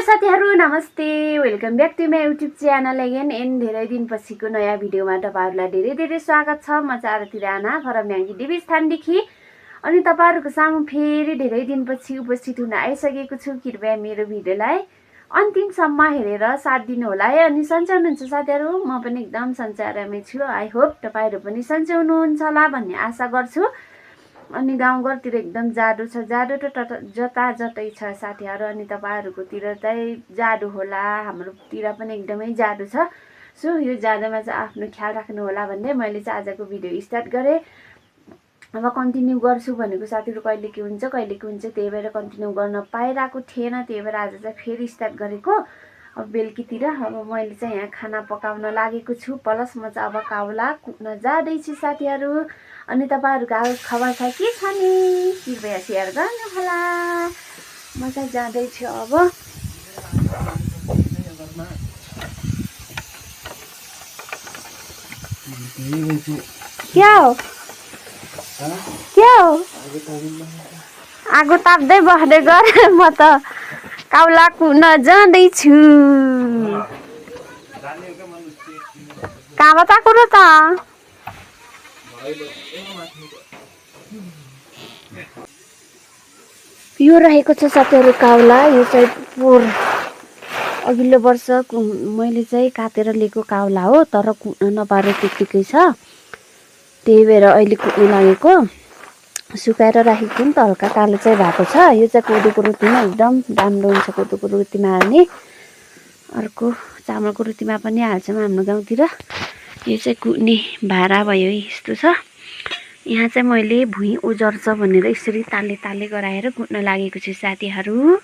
साथीहरु नमस्ते welcome back to my YouTube channel again and धेरै दिनपछिको नयाँ भिडियोमा तपाईहरुलाई धेरै स्वागत छ। म चारतिर आना फरम्याङ्गी देवी स्थानदेखि अनि तपाईहरुको सामु फेरि धेरै दिनपछि उपस्थित हुन आइसकेको छु। कृपया मेरो भिडियोलाई अन्तिमसम्म हेरेर साथ दिनु होला है। अनि सन्चै हुनुहुन्छ साथीहरु? म पनि एकदम सन्चै आरामै छु। आई होप तपाईहरु पनि सन्चै हुनुहुन्छ होला भन्ने आशा गर्छु। अनि गाउँघरतिर एकदम जाडो छ, जाडो त जताजतै छ साथीहरु। अनि तपाईहरुकोतिर चाहिँ जाडो होला, हाम्रोतिर पनि एकदमै जाडो छ। सो यो जाडोमा चाहिँ आफ्नो ख्याल राख्नु होला भन्दै मैले चाहिँ आजको भिडियो स्टार्ट गरेँ। अब कन्टिन्यू गर्छु भनेको साथीहरु कहिले के हुन्छ त्यही भएर कन्टिन्यू गर्न पाइरहेको थिएन। त्यही भएर आज चाहिँ फेरि स्टार्ट गरेको। अब बेलुकीतिर अब मैले चाहिँ यहाँ खाना पकाउन लागेको छु। प्लस म चाहिँ अब काउला कुट्न जाँदैछु साथीहरु। अनि तपाईहरुको हाल खबर छ के छ नि? कृपया शेयर गर्नु होला। म चाहिँ जाँदैछु अब। क्या हो आगो ताप्दै बस्दै गरे। म त काउला कुट्न जाँदैछु। कहाँबाट आएको र त? यो रहेको छ साथीहरु काउला। यो चाहिँ पोहोर अघिल्लो वर्ष मैले चाहिँ काटेर लिएको काउला हो, तर कुट्न नपारे त्यतिकै छ। त्यही भएर अहिले कुट्न लागेको। सुकाएर राखेको थिएँ नि त, हल्का कालो चाहिँ भएको छ। यो चाहिँ कोदोको रोटीमा एकदम राम्रो हुन्छ। कोदोको रोटीमा हाल्ने, अर्को चामलको रोटीमा पनि हाल्छौँ हाम्रो गाउँतिर। यो चाहिँ कुट्ने भाँडा भयो यस्तो छ। यहाँ चाहिँ मैले भुइँ उजर्छ भनेर यसरी ताले गराएर कुट्न लागेको छु साथीहरु।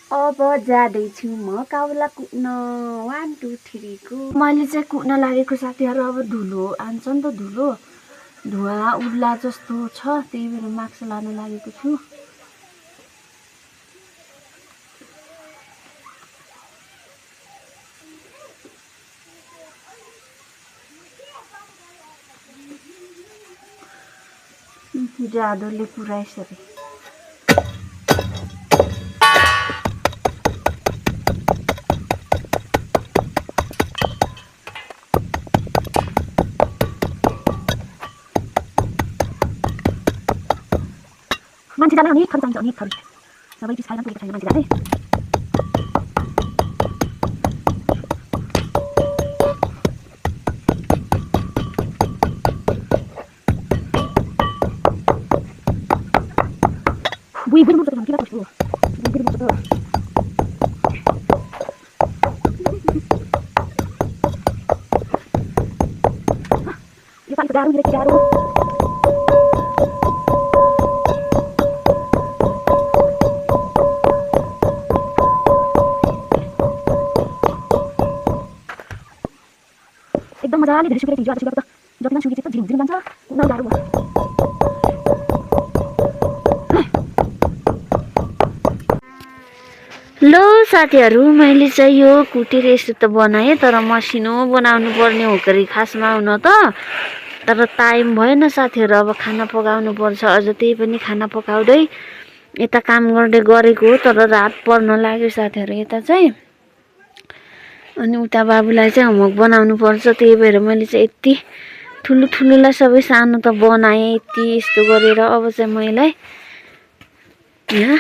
अब जाँदैछु म काउला कुट्न। 1 2 3 को मैले चाहिँ कुट्न लागेको साथीहरु। अब धुलो आन्छ नि त, धुवा उड्ला जस्तो छ। त्यही भएर मास्क लाउन लागेको छु। जाडोले पुरा यसरी मान्छे जाने अनेक थरी चाहिन्छ, अनेक थरी। सबै चिज खाइरहनु पुगेको छैन मान्छे जाने। बुई बुई मुर्छ किन कस्तो? बुई मुर्छ। यो पानीको गाह्रो मिलेको गाह्रो। एकदम मजाले धेरै सुकेर हिजो आज सुकेको त जतिमा सुके चाहिँ झिम जान्छ। कुट्न गाह्रो भयो। लो साथीहरु, मैले चाहिँ यो कुटेर यस्तो त बनाएँ, तर मसिनो बनाउनु पर्ने हो करी खासमा हुन त। तर टाइम भएन साथीहरु। अब खाना पकाउनु पर्छ। अझ त्यही पनि खाना पकाउँदै यता काम गर्दै गरेको हो, तर रात पर्न लाग्यो साथीहरु यता चाहिँ। अनि उता बाबुलाई चाहिँ होमवर्क बनाउनु पर्छ। त्यही भएर मैले चाहिँ यति ठुलोलाई सबै सानो त बनाएँ यति यस्तो गरेर। अब चाहिँ मैले यहाँ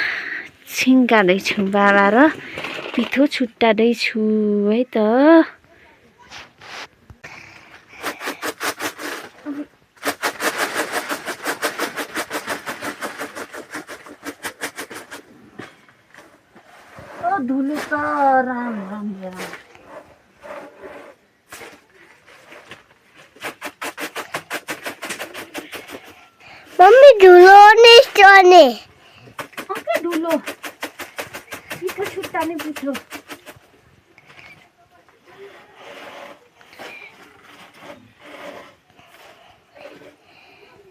छिङ्कादैछु बाबा र पिठो छुट्टादैछु है त। धुलो त राम्रो मम्मी धुलो निस्कने। ओके धुलो पिठो छुट्टाने पिठो।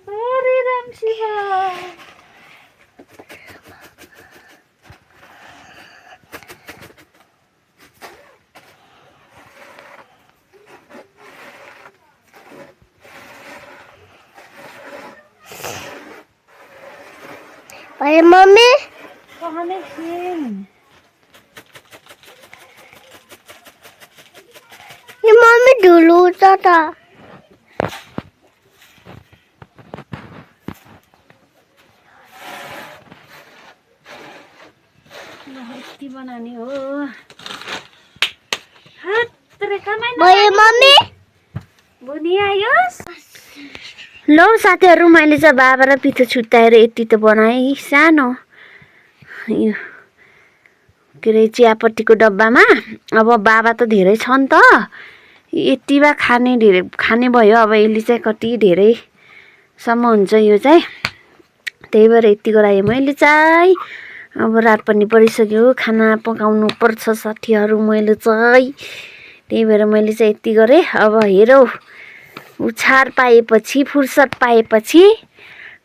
अरे राम शिवा अरे मम्मी कहने छिन् ये मम्मी धुलो छ त यति बनाउने हो हत्रे कमाइ भयो मम्मी बुनी आयोस् लौ साथीहरू मैले चाहिँ बाबा र पिठो छुट्याएर यति त बनाएँ सानो यो के अरे चियापत्तीको डब्बामा अब बाबा त धेरै छन् त यति बा खाने भयो अब यसले चाहिँ कति धेरैसम्म हुन्छ यो चाहिँ त्यही भएर यति गराएँ मैले चाहिँ अब रात पनि परिसक्यो खाना पकाउनु पर्छ साथीहरू मैले चाहिँ त्यही भएर मैले चाहिँ यति गरेँ अब हेरौ उछार पाएपछि फुर्सद पाएपछि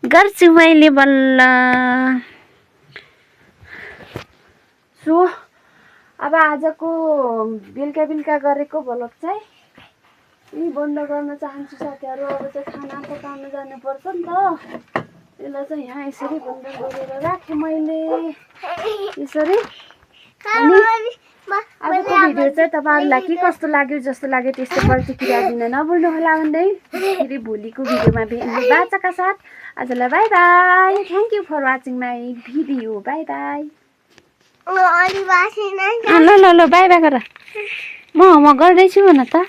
गर्छु मैले बल्ल सो अब आजको बेलुका गरेको भ्लग चाहिँ यही बन्द गर्न चाहन्छु साथीहरू अब चाहिँ खाना पकाउन जानुपर्छ नि त त्यसलाई चाहिँ यहाँ यसरी बन्द गरेर राखेँ मैले यसरी आजको भिडियो चाहिँ तपाईँहरूलाई के कस्तो लाग्यो जस्तो लाग्यो त्यस्तो प्रतिक्रिया दिन नभुल्नु होला भन्दै फेरि भोलिको भिडियोमा भेट्नु बाचाका साथ आजलाई bye bye thank you for watching my video bye bye ल ल ल बाई बाई गर म गर्दैछु भन त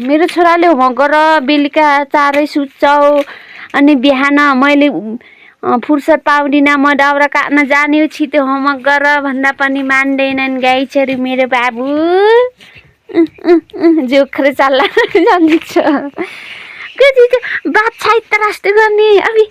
मेरो छोराले होमवर्क गर बेलुका चाँडै सुत्छौ अनि बिहान मैले फुर्सद पाउँदिनँ म दाउरा काट्न जाने छिटो होमवर्क गर भन्दा पनि मान्दैनन् गाई छोरी मेरो बाबु जोख्रे चल्ला जान्छ कति बाछा यता राष्ट्र गर्ने अभि